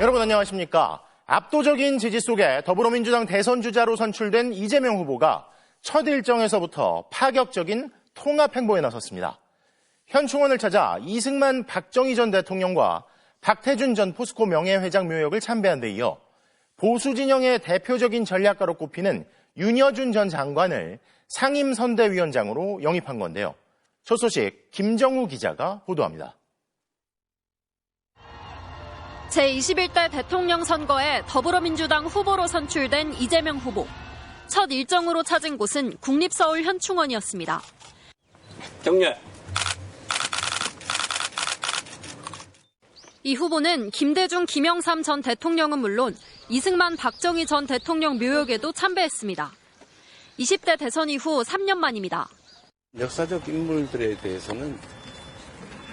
여러분 안녕하십니까? 압도적인 지지 속에 더불어민주당 대선 주자로 선출된 이재명 후보가 첫 일정에서부터 파격적인 통합 행보에 나섰습니다. 현충원을 찾아 이승만 박정희 전 대통령과 박태준 전 포스코 명예회장 묘역을 참배한 데 이어 보수 진영의 대표적인 전략가로 꼽히는 윤여준 전 장관을 상임선대위원장으로 영입한 건데요. 첫 소식 김정우 기자가 보도합니다. 제21대 대통령 선거에 더불어민주당 후보로 선출된 이재명 후보. 첫 일정으로 찾은 곳은 국립서울 현충원이었습니다. 정렬. 이 후보는 김대중, 김영삼 전 대통령은 물론 이승만, 박정희 전 대통령 묘역에도 참배했습니다. 20대 대선 이후 3년 만입니다. 역사적 인물들에 대해서는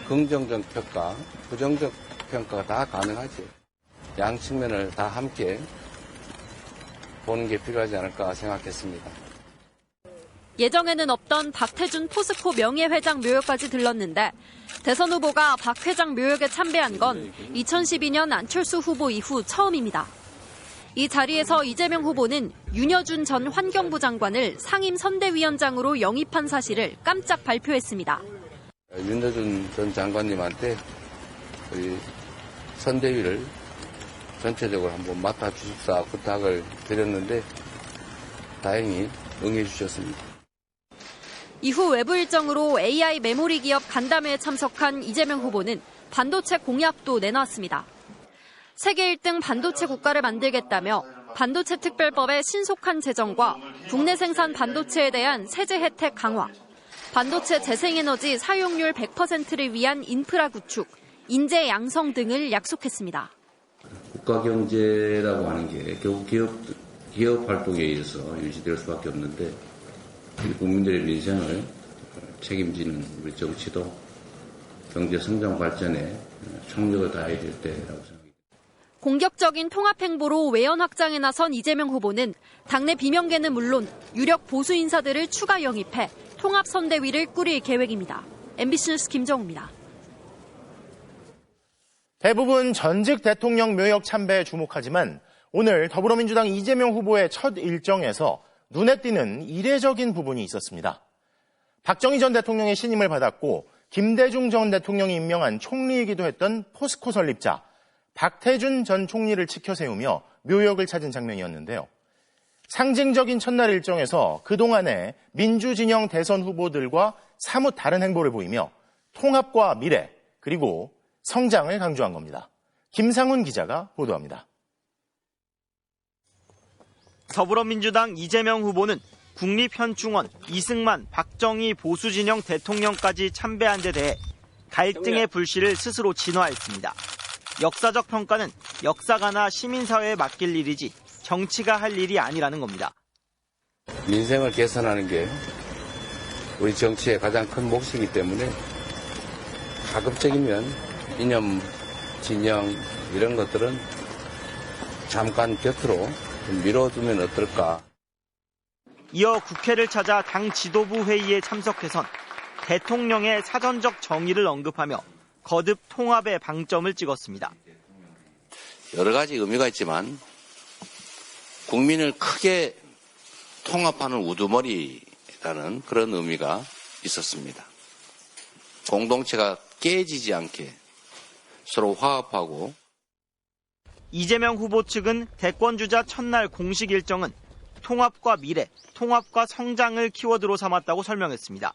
긍정적 평가, 부정적 평가가 다 가능하지. 양 측면을 다 함께 보는 게 필요하지 않을까 생각했습니다. 예정에는 없던 박태준 포스코 명예회장 묘역까지 들렀는데 대선 후보가 박 회장 묘역에 참배한 건 2012년 안철수 후보 이후 처음입니다. 이 자리에서 이재명 후보는 윤여준 전 환경부 장관을 상임선대위원장으로 영입한 사실을 깜짝 발표했습니다. 윤여준 전 장관님한테 우리 선대위를 전체적으로 한번 맡아주십사 부탁을 드렸는데 다행히 응해 주셨습니다. 이후 외부 일정으로 AI 메모리 기업 간담회에 참석한 이재명 후보는 반도체 공약도 내놨습니다. 세계 1등 반도체 국가를 만들겠다며 반도체 특별법의 신속한 제정과 국내 생산 반도체에 대한 세제 혜택 강화, 반도체 재생에너지 사용률 100%를 위한 인프라 구축, 인재 양성 등을 약속했습니다. 국가 경제라고 하는 게 결국 기업 활동에 의해서 유지될 수밖에 없는데 국민들의 민생을 책임지는 우리 정치도 경제 성장 발전에 총력을 다해야 될 때라고 생각합니다. 공격적인 통합 행보로 외연 확장에 나선 이재명 후보는 당내 비명계는 물론 유력 보수 인사들을 추가 영입해 통합선대위를 꾸릴 계획입니다. MBC 뉴스 김정우입니다. 대부분 전직 대통령 묘역 참배에 주목하지만 오늘 더불어민주당 이재명 후보의 첫 일정에서 눈에 띄는 이례적인 부분이 있었습니다. 박정희 전 대통령의 신임을 받았고 김대중 전 대통령이 임명한 총리이기도 했던 포스코 설립자 박태준 전 총리를 치켜 세우며 묘역을 찾은 장면이었는데요. 상징적인 첫날 일정에서 그동안의 민주진영 대선 후보들과 사뭇 다른 행보를 보이며 통합과 미래 그리고 성장을 강조한 겁니다. 김상훈 기자가 보도합니다. 더불어민주당 이재명 후보는 국립현충원, 이승만, 박정희 보수진영 대통령까지 참배한 데 대해 갈등의 불씨를 스스로 진화했습니다. 역사적 평가는 역사가나 시민사회에 맡길 일이지 정치가 할 일이 아니라는 겁니다. 민생을 개선하는 게 우리 정치의 가장 큰 몫이기 때문에 가급적이면 이념, 진영 이런 것들은 잠깐 곁으로 미뤄두면 어떨까. 이어 국회를 찾아 당 지도부 회의에 참석해선 대통령의 사전적 정의를 언급하며 거듭 통합의 방점을 찍었습니다. 여러 가지 의미가 있지만 국민을 크게 통합하는 우두머리라는 그런 의미가 있었습니다. 공동체가 깨지지 않게 서로 화합하고. 이재명 후보 측은 대권주자 첫날 공식 일정은 통합과 미래, 통합과 성장을 키워드로 삼았다고 설명했습니다.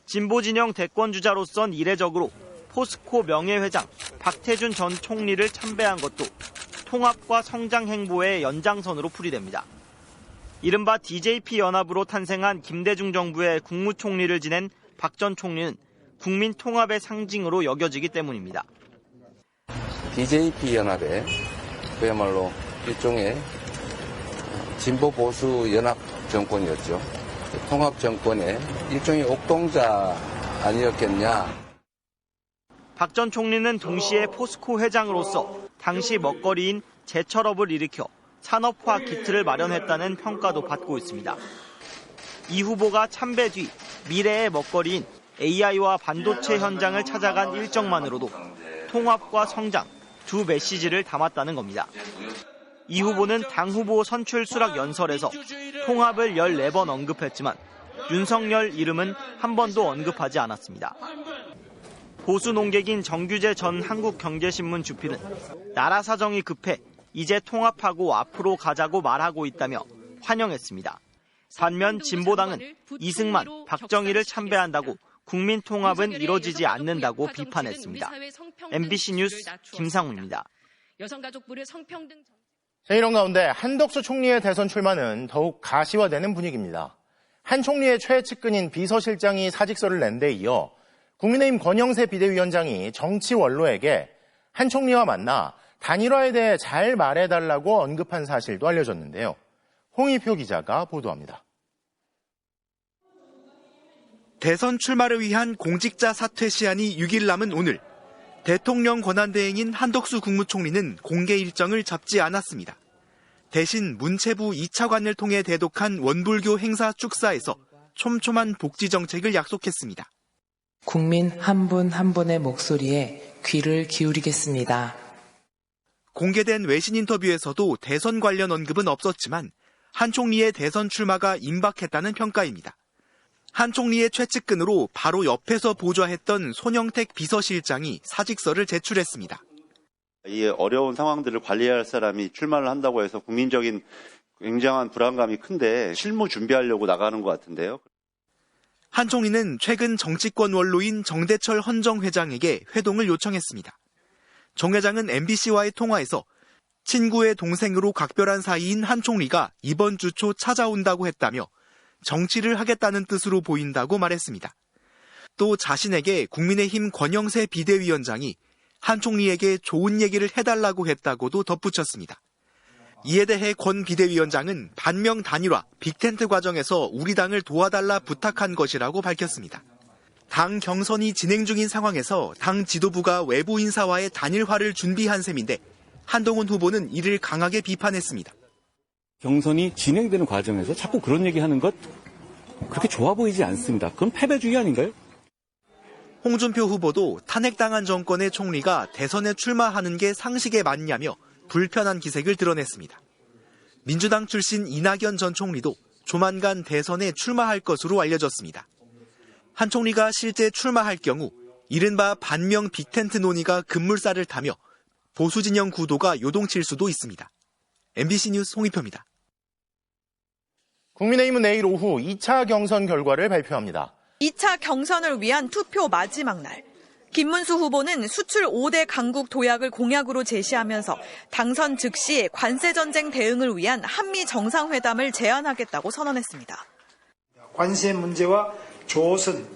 진보진영 대권주자로선 이례적으로 포스코 명예회장 박태준 전 총리를 참배한 것도 통합과 성장 행보의 연장선으로 풀이됩니다. 이른바 DJP 연합으로 탄생한 김대중 정부의 국무총리를 지낸 박 전 총리는 국민 통합의 상징으로 여겨지기 때문입니다. DJP 연합의 그야말로 일종의 진보 보수 연합 정권이었죠. 통합 정권의 일종의 옥동자 아니었겠냐. 박 전 총리는 동시에 포스코 회장으로서 당시 먹거리인 제철업을 일으켜 산업화 기틀을 마련했다는 평가도 받고 있습니다. 이 후보가 참배 뒤 미래의 먹거리인 AI와 반도체 현장을 찾아간 일정만으로도 통합과 성장, 두 메시지를 담았다는 겁니다. 이 후보는 당 후보 선출 수락 연설에서 통합을 14번 언급했지만 윤석열 이름은 한 번도 언급하지 않았습니다. 보수 논객인 정규재 전 한국경제신문 주필은 나라 사정이 급해 이제 통합하고 앞으로 가자고 말하고 있다며 환영했습니다. 반면 진보당은 이승만, 박정희를 참배한다고 국민 통합은 이뤄지지 않는다고 비판했습니다. MBC 뉴스 김상훈입니다. 이런 가운데 한덕수 총리의 대선 출마는 더욱 가시화되는 분위기입니다. 한 총리의 최측근인 비서실장이 사직서를 낸 데 이어 국민의힘 권영세 비대위원장이 정치 원로에게 한 총리와 만나 단일화에 대해 잘 말해달라고 언급한 사실도 알려졌는데요. 홍희표 기자가 보도합니다. 대선 출마를 위한 공직자 사퇴 시한이 6일 남은 오늘, 대통령 권한대행인 한덕수 국무총리는 공개 일정을 잡지 않았습니다. 대신 문체부 2차관을 통해 대독한 원불교 행사 축사에서 촘촘한 복지 정책을 약속했습니다. 국민 한 분 한 분의 목소리에 귀를 기울이겠습니다. 공개된 외신 인터뷰에서도 대선 관련 언급은 없었지만 한 총리의 대선 출마가 임박했다는 평가입니다. 한 총리의 최측근으로 바로 옆에서 보좌했던 손영택 비서실장이 사직서를 제출했습니다. 이 어려운 상황들을 관리해야 할 사람이 출마를 한다고 해서 국민적인 굉장한 불안감이 큰데 실무 준비하려고 나가는 것 같은데요. 한 총리는 최근 정치권 원로인 정대철 헌정회장에게 회동을 요청했습니다. 정 회장은 MBC와의 통화에서 친구의 동생으로 각별한 사이인 한 총리가 이번 주 초 찾아온다고 했다며 정치를 하겠다는 뜻으로 보인다고 말했습니다. 또 자신에게 국민의힘 권영세 비대위원장이 한 총리에게 좋은 얘기를 해달라고 했다고도 덧붙였습니다. 이에 대해 권 비대위원장은 반명 단일화, 빅텐트 과정에서 우리 당을 도와달라 부탁한 것이라고 밝혔습니다. 당 경선이 진행 중인 상황에서 당 지도부가 외부 인사와의 단일화를 준비한 셈인데 한동훈 후보는 이를 강하게 비판했습니다. 경선이 진행되는 과정에서 자꾸 그런 얘기하는 것 그렇게 좋아 보이지 않습니다. 그건 패배주의 아닌가요? 홍준표 후보도 탄핵당한 정권의 총리가 대선에 출마하는 게 상식에 맞냐며 불편한 기색을 드러냈습니다. 민주당 출신 이낙연 전 총리도 조만간 대선에 출마할 것으로 알려졌습니다. 한 총리가 실제 출마할 경우 이른바 반명 빅텐트 논의가 급물살을 타며 보수 진영 구도가 요동칠 수도 있습니다. MBC 뉴스 홍희표입니다. 국민의힘은 내일 오후 2차 경선 결과를 발표합니다. 2차 경선을 위한 투표 마지막 날. 김문수 후보는 수출 5대 강국 도약을 공약으로 제시하면서 당선 즉시 관세전쟁 대응을 위한 한미 정상회담을 제안하겠다고 선언했습니다. 관세 문제와 조선,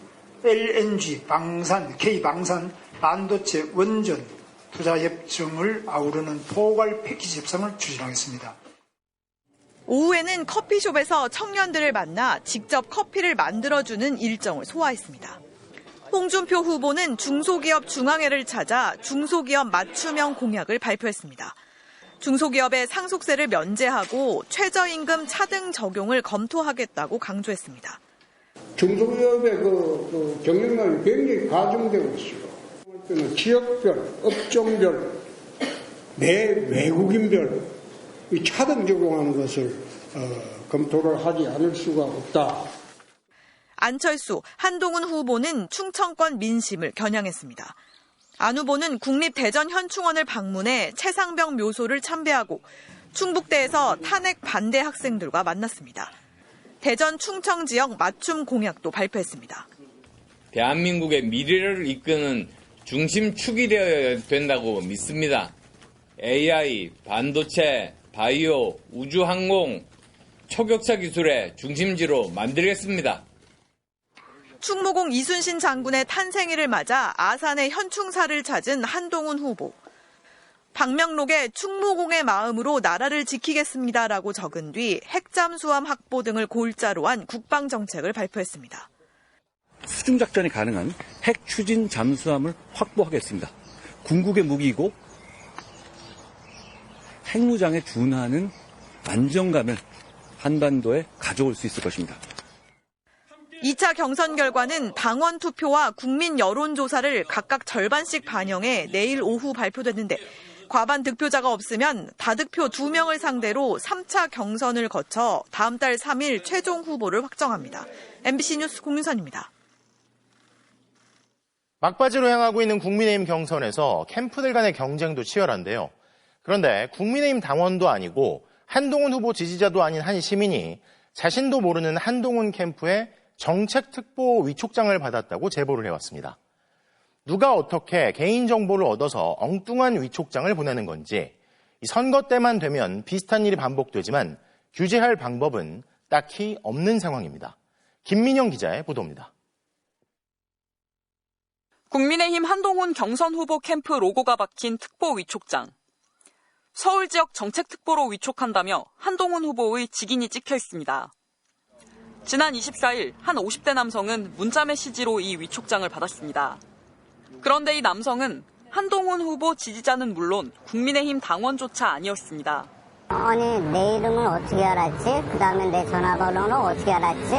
LNG, 방산, K방산, 반도체, 원전 투자 협정을 아우르는 포괄 패키지 협상을 추진하겠습니다. 오후에는 커피숍에서 청년들을 만나 직접 커피를 만들어주는 일정을 소화했습니다. 홍준표 후보는 중소기업 중앙회를 찾아 중소기업 맞춤형 공약을 발표했습니다. 중소기업의 상속세를 면제하고 최저임금 차등 적용을 검토하겠다고 강조했습니다. 중소기업의 경영력이 굉장히 과중되고 있어요. 지역별, 업종별, 내 외국인별 이 차등 적용하는 것을 검토를 하지 않을 수가 없다. 안철수, 한동훈 후보는 충청권 민심을 겨냥했습니다. 안 후보는 국립대전현충원을 방문해 최상병 묘소를 참배하고 충북대에서 탄핵 반대 학생들과 만났습니다. 대전 충청 지역 맞춤 공약도 발표했습니다. 대한민국의 미래를 이끄는 중심축이 되어야 된다고 믿습니다. AI, 반도체, 바이오, 우주항공, 초격차 기술의 중심지로 만들겠습니다. 충무공 이순신 장군의 탄생일을 맞아 아산의 현충사를 찾은 한동훈 후보. 방명록에 충무공의 마음으로 나라를 지키겠습니다라고 적은 뒤 핵잠수함 확보 등을 골자로 한 국방정책을 발표했습니다. 수중작전이 가능한 핵 추진 잠수함을 확보하겠습니다. 궁극의 무기이고 핵무장에 준하는 안정감을 한반도에 가져올 수 있을 것입니다. 2차 경선 결과는 당원 투표와 국민 여론조사를 각각 절반씩 반영해 내일 오후 발표됐는데 과반 득표자가 없으면 다득표 2명을 상대로 3차 경선을 거쳐 다음 달 3일 최종 후보를 확정합니다. MBC 뉴스 공윤선입니다. 막바지로 향하고 있는 국민의힘 경선에서 캠프들 간의 경쟁도 치열한데요. 그런데 국민의힘 당원도 아니고 한동훈 후보 지지자도 아닌 한 시민이 자신도 모르는 한동훈 캠프의 정책특보 위촉장을 받았다고 제보를 해왔습니다. 누가 어떻게 개인정보를 얻어서 엉뚱한 위촉장을 보내는 건지, 선거 때만 되면 비슷한 일이 반복되지만 규제할 방법은 딱히 없는 상황입니다. 김민영 기자의 보도입니다. 국민의힘 한동훈 경선 후보 캠프 로고가 박힌 특보 위촉장. 서울 지역 정책특보로 위촉한다며 한동훈 후보의 직인이 찍혀 있습니다. 지난 24일 한 50대 남성은 문자 메시지로 이 위촉장을 받았습니다. 그런데 이 남성은 한동훈 후보 지지자는 물론 국민의힘 당원조차 아니었습니다. 아니, 내 이름은 어떻게 알았지? 그 다음에 내 전화번호는 어떻게 알았지?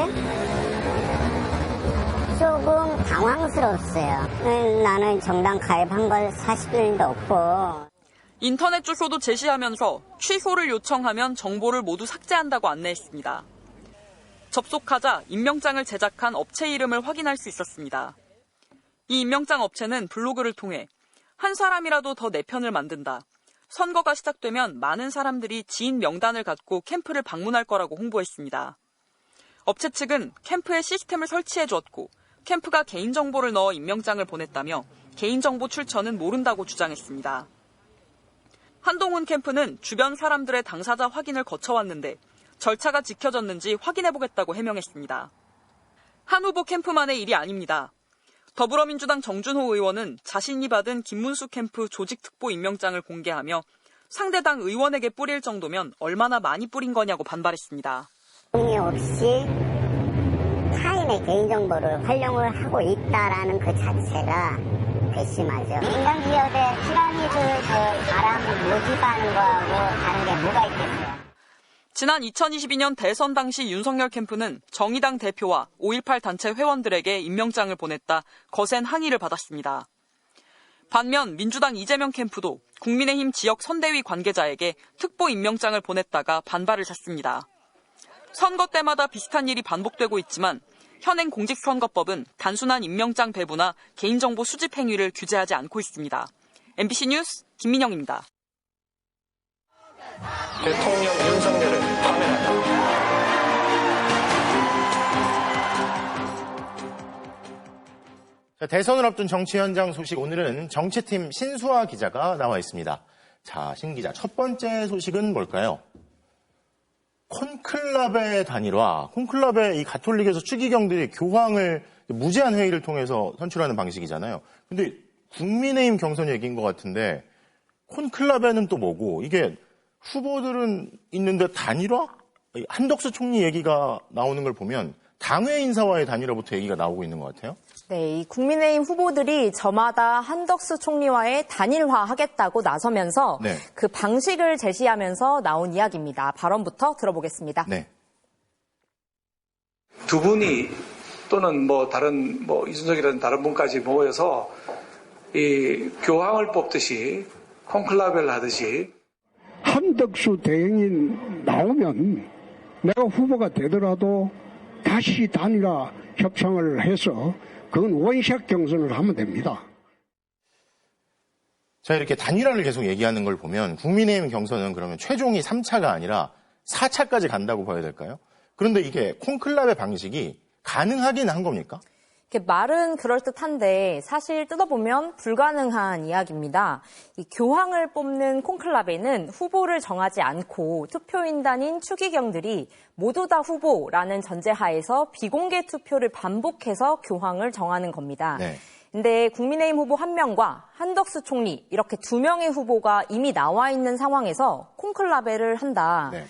조금 당황스러웠어요. 나는 정당 가입한 걸 사실도 일도 없고. 인터넷 주소도 제시하면서 취소를 요청하면 정보를 모두 삭제한다고 안내했습니다. 접속하자 임명장을 제작한 업체 이름을 확인할 수 있었습니다. 이 임명장 업체는 블로그를 통해 한 사람이라도 더 내 편을 만든다. 선거가 시작되면 많은 사람들이 지인 명단을 갖고 캠프를 방문할 거라고 홍보했습니다. 업체 측은 캠프에 시스템을 설치해 주었고 캠프가 개인정보를 넣어 임명장을 보냈다며 개인정보 출처는 모른다고 주장했습니다. 한동훈 캠프는 주변 사람들의 당사자 확인을 거쳐왔는데 절차가 지켜졌는지 확인해보겠다고 해명했습니다. 한 후보 캠프만의 일이 아닙니다. 더불어민주당 정준호 의원은 자신이 받은 김문수 캠프 조직특보 임명장을 공개하며 상대당 의원에게 뿌릴 정도면 얼마나 많이 뿌린 거냐고 반발했습니다. 동의 없이 타인의 개인정보를 활용을 하고 있다라는 그 자체가 괘씸하죠. 민간기업의 피라미드 바람을 모집하는 거하고 다른 게 뭐가 있겠어요? 지난 2022년 대선 당시 윤석열 캠프는 정의당 대표와 5.18 단체 회원들에게 임명장을 보냈다 거센 항의를 받았습니다. 반면 민주당 이재명 캠프도 국민의힘 지역 선대위 관계자에게 특보 임명장을 보냈다가 반발을 샀습니다. 선거 때마다 비슷한 일이 반복되고 있지만 현행 공직선거법은 단순한 임명장 배부나 개인정보 수집 행위를 규제하지 않고 있습니다. MBC 뉴스 김민영입니다. 대통령 윤석열을 파면한다. 대선을 앞둔 정치 현장 소식, 오늘은 정치팀 신수아 기자가 나와 있습니다. 자, 신 기자, 첫 번째 소식은 뭘까요? 콘클라베 단일화, 콘클라베 이 가톨릭에서 추기경들이 교황을 무제한 회의를 통해서 선출하는 방식이잖아요. 근데 국민의힘 경선 얘기인 것 같은데 콘클라베는 또 뭐고, 이게 후보들은 있는데 단일화? 한덕수 총리 얘기가 나오는 걸 보면 당외 인사와의 단일화부터 얘기가 나오고 있는 것 같아요. 네, 이 국민의힘 후보들이 저마다 한덕수 총리와의 단일화하겠다고 나서면서 네. 그 방식을 제시하면서 나온 이야기입니다. 발언부터 들어보겠습니다. 네. 두 분이 또는 다른 이준석이라든 다른 분까지 모여서 이 교황을 뽑듯이 콘클라베를 하듯이 한덕수 대행이 나오면 내가 후보가 되더라도 다시 단일화 협상을 해서 그건 원샷 경선을 하면 됩니다. 자, 이렇게 단일화를 계속 얘기하는 걸 보면 국민의힘 경선은 그러면 최종이 3차가 아니라 4차까지 간다고 봐야 될까요? 그런데 이게 콘클라베 방식이 가능하긴 한 겁니까? 말은 그럴듯한데 사실 뜯어보면 불가능한 이야기입니다. 이 교황을 뽑는 콘클라베는 후보를 정하지 않고 투표인단인 추기경들이 모두 다 후보라는 전제하에서 비공개 투표를 반복해서 교황을 정하는 겁니다. 네. 근데 국민의힘 후보 1명과 한덕수 총리 이렇게 2명의 후보가 이미 나와 있는 상황에서 콘클라베를 한다. 네.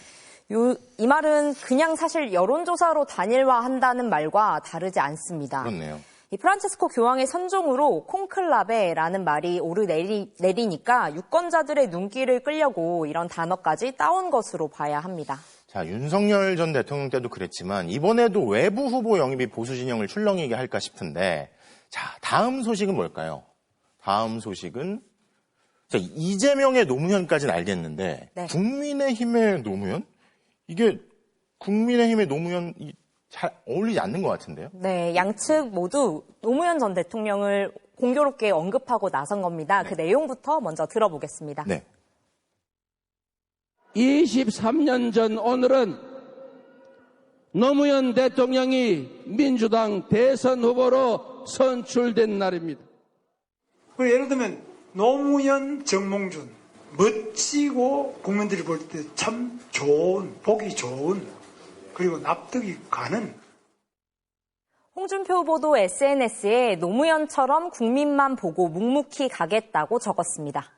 이 말은 그냥 사실 여론조사로 단일화한다는 말과 다르지 않습니다. 그렇네요. 이 프란체스코 교황의 선종으로 콘클라베라는 말이 오르내리니까 유권자들의 눈길을 끌려고 이런 단어까지 따온 것으로 봐야 합니다. 자, 윤석열 전 대통령 때도 그랬지만 이번에도 외부 후보 영입이 보수 진영을 출렁이게 할까 싶은데, 자, 다음 소식은 뭘까요? 다음 소식은 자, 이재명의 노무현까지는 알겠는데 네. 국민의힘의 노무현? 이게 국민의힘의 노무현이 잘 어울리지 않는 것 같은데요? 네, 양측 모두 노무현 전 대통령을 공교롭게 언급하고 나선 겁니다. 그 내용부터 먼저 들어보겠습니다. 네. 23년 전 오늘은 노무현 대통령이 민주당 대선 후보로 선출된 날입니다. 예를 들면 노무현, 정몽준 멋지고 국민들이 볼 때 참 좋은, 보기 좋은, 그리고 납득이 가는. 홍준표 후보도 SNS에 노무현처럼 국민만 보고 묵묵히 가겠다고 적었습니다.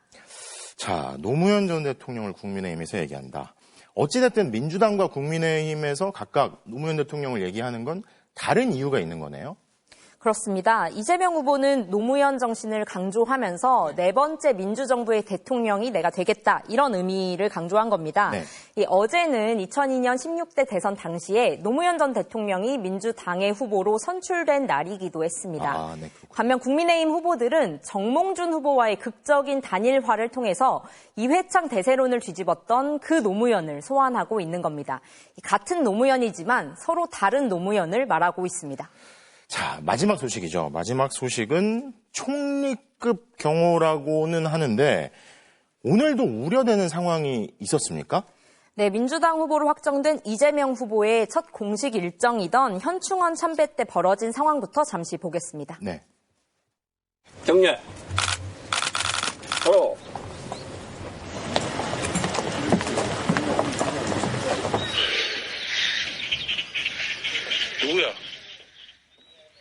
자, 노무현 전 대통령을 국민의힘에서 얘기한다. 어찌됐든 민주당과 국민의힘에서 각각 노무현 대통령을 얘기하는 건 다른 이유가 있는 거네요. 그렇습니다. 이재명 후보는 노무현 정신을 강조하면서 네 번째 민주정부의 대통령이 내가 되겠다, 이런 의미를 강조한 겁니다. 네. 어제는 2002년 16대 대선 당시에 노무현 전 대통령이 민주당의 후보로 선출된 날이기도 했습니다. 네, 반면 국민의힘 후보들은 정몽준 후보와의 극적인 단일화를 통해서 이회창 대세론을 뒤집었던 그 노무현을 소환하고 있는 겁니다. 같은 노무현이지만 서로 다른 노무현을 말하고 있습니다. 자, 마지막 소식이죠. 마지막 소식은 총리급 경호라고는 하는데 오늘도 우려되는 상황이 있었습니까? 네, 민주당 후보로 확정된 이재명 후보의 첫 공식 일정이던 현충원 참배 때 벌어진 상황부터 잠시 보겠습니다. 네. 정렬. 누구야?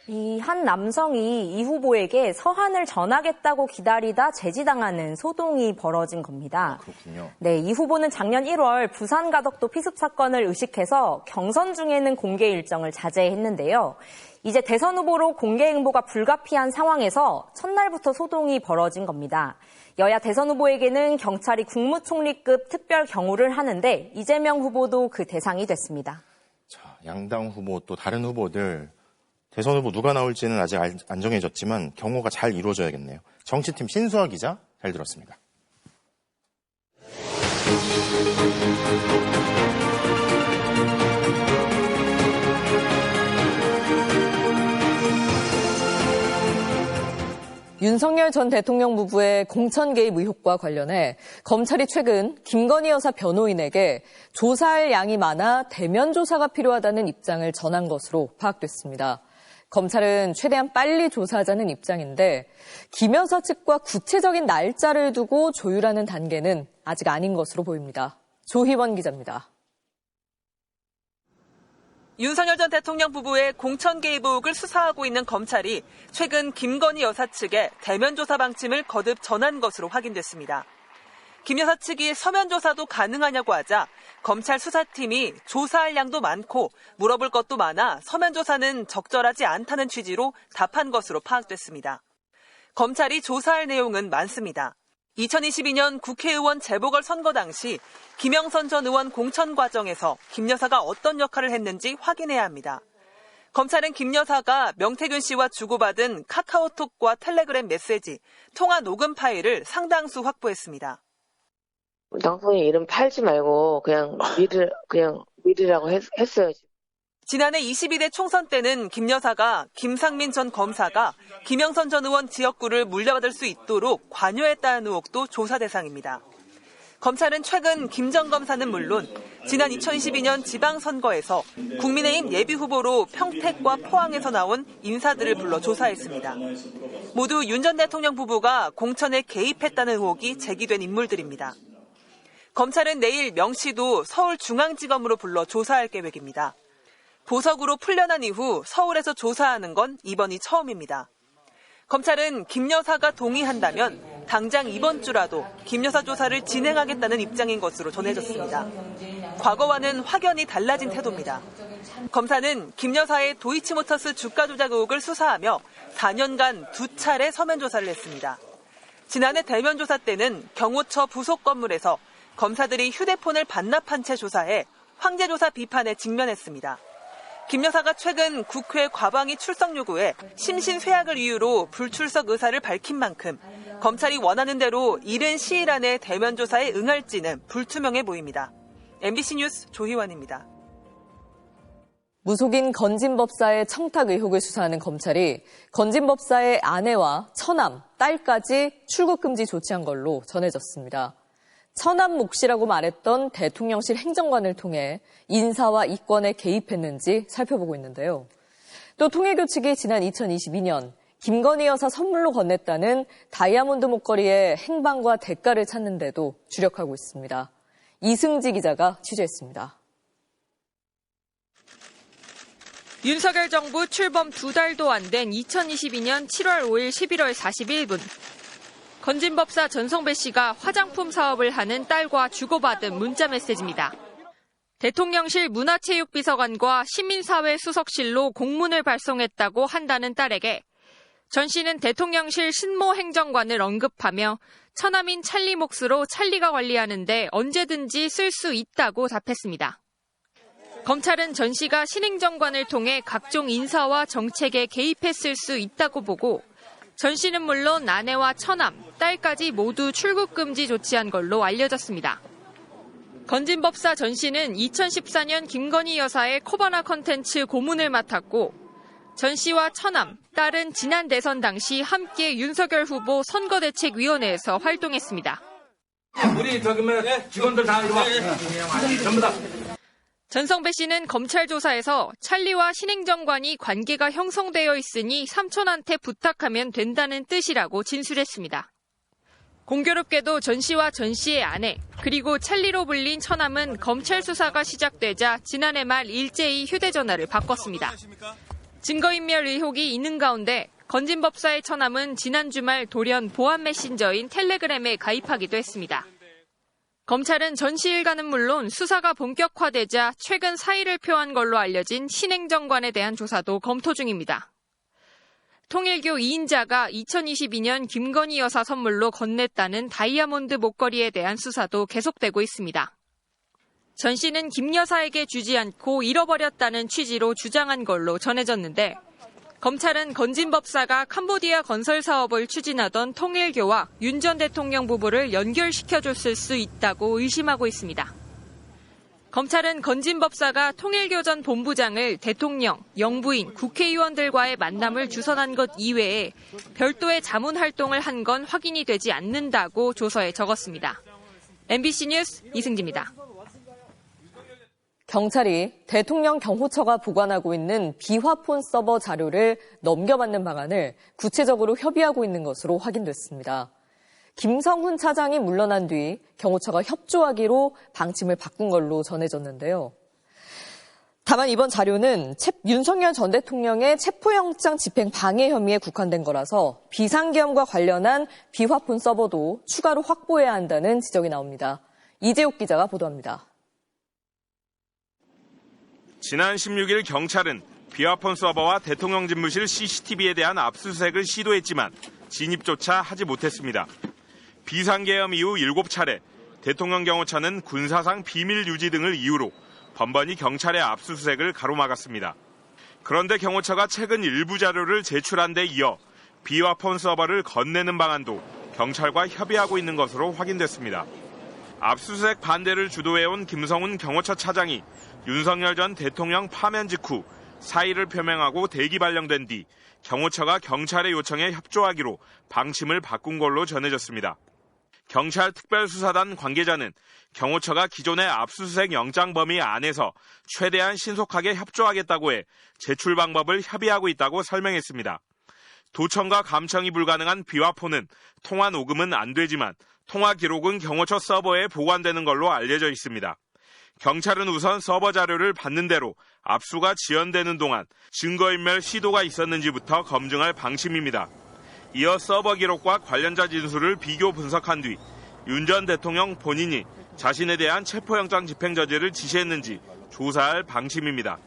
이 한 남성이 이 후보에게 서한을 전하겠다고 기다리다 제지당하는 소동이 벌어진 겁니다. 그렇군요. 네, 이 후보는 작년 1월 부산 가덕도 피습 사건을 의식해서 경선 중에는 공개 일정을 자제했는데요. 이제 대선 후보로 공개 행보가 불가피한 상황에서 첫날부터 소동이 벌어진 겁니다. 여야 대선 후보에게는 경찰이 국무총리급 특별 경호를 하는데 이재명 후보도 그 대상이 됐습니다. 자, 양당 후보 또 다른 후보들 대선 후보 누가 나올지는 아직 안 정해졌지만 경호가 잘 이루어져야겠네요. 정치팀 신수아 기자 잘 들었습니다. 윤석열 전 대통령 부부의 공천 개입 의혹과 관련해 검찰이 최근 김건희 여사 변호인에게 조사할 양이 많아 대면 조사가 필요하다는 입장을 전한 것으로 파악됐습니다. 검찰은 최대한 빨리 조사하자는 입장인데 김 여사 측과 구체적인 날짜를 두고 조율하는 단계는 아직 아닌 것으로 보입니다. 조희원 기자입니다. 윤석열 전 대통령 부부의 공천 개입 의혹을 수사하고 있는 검찰이 최근 김건희 여사 측에 대면 조사 방침을 거듭 전한 것으로 확인됐습니다. 김 여사 측이 서면 조사도 가능하냐고 하자 검찰 수사팀이 조사할 양도 많고 물어볼 것도 많아 서면 조사는 적절하지 않다는 취지로 답한 것으로 파악됐습니다. 검찰이 조사할 내용은 많습니다. 2022년 국회의원 재보궐선거 당시 김영선 전 의원 공천 과정에서 김 여사가 어떤 역할을 했는지 확인해야 합니다. 검찰은 김 여사가 명태균 씨와 주고받은 카카오톡과 텔레그램 메시지, 통화 녹음 파일을 상당수 확보했습니다. 당선인 이름 팔지 말고 그냥 미르라고 했어요. 지난해 22대 총선 때는 김 여사가 김상민 전 검사가 김영선 전 의원 지역구를 물려받을 수 있도록 관여했다는 의혹도 조사 대상입니다. 검찰은 최근 김 전 검사는 물론 지난 2022년 지방선거에서 국민의힘 예비후보로 평택과 포항에서 나온 인사들을 불러 조사했습니다. 모두 윤 전 대통령 부부가 공천에 개입했다는 의혹이 제기된 인물들입니다. 검찰은 내일 명 씨도 서울중앙지검으로 불러 조사할 계획입니다. 보석으로 풀려난 이후 서울에서 조사하는 건 이번이 처음입니다. 검찰은 김 여사가 동의한다면 당장 이번 주라도 김 여사 조사를 진행하겠다는 입장인 것으로 전해졌습니다. 과거와는 확연히 달라진 태도입니다. 검사는 김 여사의 도이치모터스 주가 조작 의혹을 수사하며 4년간 2차례 서면 조사를 했습니다. 지난해 대면 조사 때는 경호처 부속 건물에서 검사들이 휴대폰을 반납한 채 조사해 황제조사 비판에 직면했습니다. 김 여사가 최근 국회 과방위 출석 요구에 심신쇠약을 이유로 불출석 의사를 밝힌 만큼 검찰이 원하는 대로 이른 시일 안에 대면 조사에 응할지는 불투명해 보입니다. MBC 뉴스 조희원입니다. 무속인 건진법사의 청탁 의혹을 수사하는 검찰이 건진법사의 아내와 처남, 딸까지 출국금지 조치한 걸로 전해졌습니다. 처남 몫이라고 말했던 대통령실 행정관을 통해 인사와 이권에 개입했는지 살펴보고 있는데요. 또 통일교 측이 지난 2022년 김건희 여사 선물로 건넸다는 다이아몬드 목걸이의 행방과 대가를 찾는데도 주력하고 있습니다. 이승지 기자가 취재했습니다. 윤석열 정부 출범 2달도 안 된 2022년 7월 5일 11월 41분. 건진법사 전성배 씨가 화장품 사업을 하는 딸과 주고받은 문자 메시지입니다. 대통령실 문화체육비서관과 시민사회 수석실로 공문을 발송했다고 한다는 딸에게 전 씨는 대통령실 신모 행정관을 언급하며 처남인 찰리 몫으로 찰리가 관리하는데 언제든지 쓸 수 있다고 답했습니다. 검찰은 전 씨가 신행정관을 통해 각종 인사와 정책에 개입했을 수 있다고 보고 전 씨는 물론 아내와 처남, 딸까지 모두 출국금지 조치한 걸로 알려졌습니다. 건진법사 전 씨는 2014년 김건희 여사의 코바나 컨텐츠 고문을 맡았고 전 씨와 처남, 딸은 지난 대선 당시 함께 윤석열 후보 선거대책위원회에서 활동했습니다. 우리 직원들 다 이리 와. 전부 다. 전성배 씨는 검찰 조사에서 찰리와 신행정관이 관계가 형성되어 있으니 삼촌한테 부탁하면 된다는 뜻이라고 진술했습니다. 공교롭게도 전 씨와 전 씨의 아내, 그리고 찰리로 불린 처남은 검찰 수사가 시작되자 지난해 말 일제히 휴대전화를 바꿨습니다. 증거인멸 의혹이 있는 가운데 건진법사의 처남은 지난 주말 돌연 보안 메신저인 텔레그램에 가입하기도 했습니다. 검찰은 전 씨 일가는 물론 수사가 본격화되자 최근 사의를 표한 걸로 알려진 신행정관에 대한 조사도 검토 중입니다. 통일교 2인자가 2022년 김건희 여사 선물로 건넸다는 다이아몬드 목걸이에 대한 수사도 계속되고 있습니다. 전 씨는 김 여사에게 주지 않고 잃어버렸다는 취지로 주장한 걸로 전해졌는데 검찰은 건진법사가 캄보디아 건설 사업을 추진하던 통일교와 윤 전 대통령 부부를 연결시켜줬을 수 있다고 의심하고 있습니다. 검찰은 건진법사가 통일교 전 본부장을 대통령, 영부인, 국회의원들과의 만남을 주선한 것 이외에 별도의 자문 활동을 한 건 확인이 되지 않는다고 조서에 적었습니다. MBC 뉴스 이승지입니다. 경찰이 대통령 경호처가 보관하고 있는 비화폰 서버 자료를 넘겨받는 방안을 구체적으로 협의하고 있는 것으로 확인됐습니다. 김성훈 차장이 물러난 뒤 경호처가 협조하기로 방침을 바꾼 걸로 전해졌는데요. 다만 이번 자료는 윤석열 전 대통령의 체포영장 집행 방해 혐의에 국한된 거라서 비상계엄과 관련한 비화폰 서버도 추가로 확보해야 한다는 지적이 나옵니다. 이재욱 기자가 보도합니다. 지난 16일 경찰은 비화폰 서버와 대통령 집무실 CCTV에 대한 압수수색을 시도했지만 진입조차 하지 못했습니다. 비상계엄 이후 7차례 대통령 경호처는 군사상 비밀 유지 등을 이유로 번번이 경찰의 압수수색을 가로막았습니다. 그런데 경호처가 최근 일부 자료를 제출한 데 이어 비화폰 서버를 건네는 방안도 경찰과 협의하고 있는 것으로 확인됐습니다. 압수수색 반대를 주도해온 김성훈 경호처 차장이 윤석열 전 대통령 파면 직후 사의를 표명하고 대기 발령된 뒤 경호처가 경찰의 요청에 협조하기로 방침을 바꾼 걸로 전해졌습니다. 경찰 특별수사단 관계자는 경호처가 기존의 압수수색 영장 범위 안에서 최대한 신속하게 협조하겠다고 해 제출 방법을 협의하고 있다고 설명했습니다. 도청과 감청이 불가능한 비화폰은 통화 녹음은 안 되지만 통화 기록은 경호처 서버에 보관되는 걸로 알려져 있습니다. 경찰은 우선 서버 자료를 받는 대로 압수가 지연되는 동안 증거인멸 시도가 있었는지부터 검증할 방침입니다. 이어 서버 기록과 관련자 진술을 비교 분석한 뒤 윤 전 대통령 본인이 자신에 대한 체포영장 집행 저지를 지시했는지 조사할 방침입니다.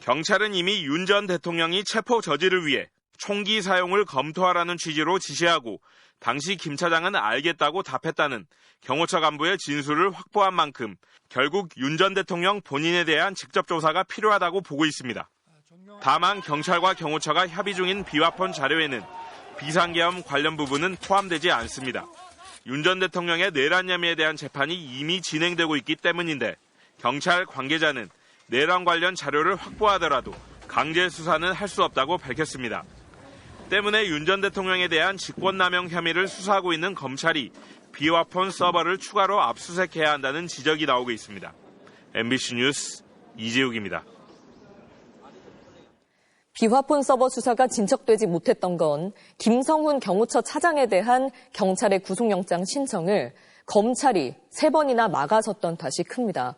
경찰은 이미 윤 전 대통령이 체포 저지를 위해 총기 사용을 검토하라는 취지로 지시하고 당시 김 차장은 알겠다고 답했다는 경호처 간부의 진술을 확보한 만큼 결국 윤 전 대통령 본인에 대한 직접 조사가 필요하다고 보고 있습니다. 다만 경찰과 경호처가 협의 중인 비화폰 자료에는 비상계엄 관련 부분은 포함되지 않습니다. 윤 전 대통령의 내란 혐의에 대한 재판이 이미 진행되고 있기 때문인데 경찰 관계자는 내란 관련 자료를 확보하더라도 강제 수사는 할 수 없다고 밝혔습니다. 때문에 윤 전 대통령에 대한 직권남용 혐의를 수사하고 있는 검찰이 비화폰 서버를 추가로 압수수색해야 한다는 지적이 나오고 있습니다. MBC 뉴스 이재욱입니다. 비화폰 서버 수사가 진척되지 못했던 건 김성훈 경호처 차장에 대한 경찰의 구속영장 신청을 검찰이 3번이나 막아섰던 탓이 큽니다.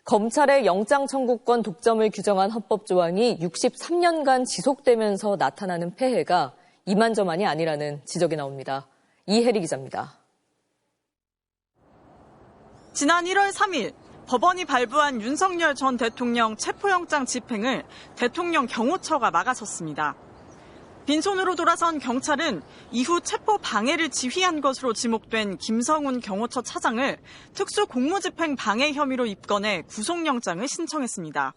검찰의 영장 청구권 독점을 규정한 헌법 조항이 63년간 지속되면서 나타나는 폐해가 이만저만이 아니라는 지적이 나옵니다. 이혜리 기자입니다. 지난 1월 3일 법원이 발부한 윤석열 전 대통령 체포영장 집행을 대통령 경호처가 막아섰습니다. 빈손으로 돌아선 경찰은 이후 체포 방해를 지휘한 것으로 지목된 김성훈 경호처 차장을 특수공무집행 방해 혐의로 입건해 구속영장을 신청했습니다.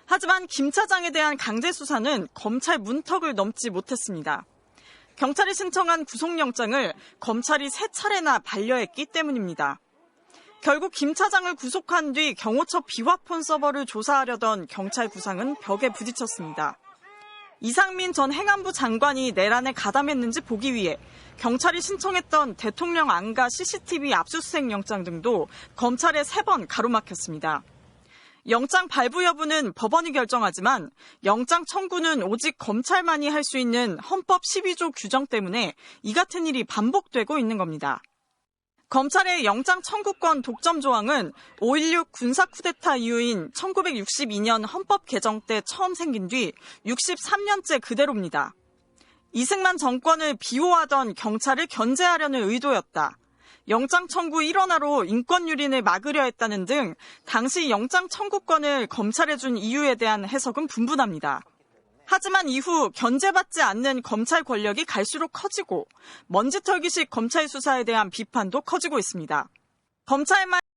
하지만 김 차장에 대한 강제 수사는 검찰 문턱을 넘지 못했습니다. 경찰이 신청한 구속영장을 검찰이 3차례나 반려했기 때문입니다. 결국 김 차장을 구속한 뒤 경호처 비화폰 서버를 조사하려던 경찰 구상은 벽에 부딪혔습니다. 이상민 전 행안부 장관이 내란에 가담했는지 보기 위해 경찰이 신청했던 대통령 안가 CCTV 압수수색 영장 등도 검찰에 3번 가로막혔습니다. 영장 발부 여부는 법원이 결정하지만 영장 청구는 오직 검찰만이 할 수 있는 헌법 12조 규정 때문에 이 같은 일이 반복되고 있는 겁니다. 검찰의 영장 청구권 독점 조항은 5.16 군사 쿠데타 이후인 1962년 헌법 개정 때 처음 생긴 뒤 63년째 그대로입니다. 이승만 정권을 비호하던 경찰을 견제하려는 의도였다. 영장 청구 일원화로 인권 유린을 막으려 했다는 등 당시 영장 청구권을 검찰에 준 이유에 대한 해석은 분분합니다. 하지만 이후 견제받지 않는 검찰 권력이 갈수록 커지고 먼지털기식 검찰 수사에 대한 비판도 커지고 있습니다. 검찰만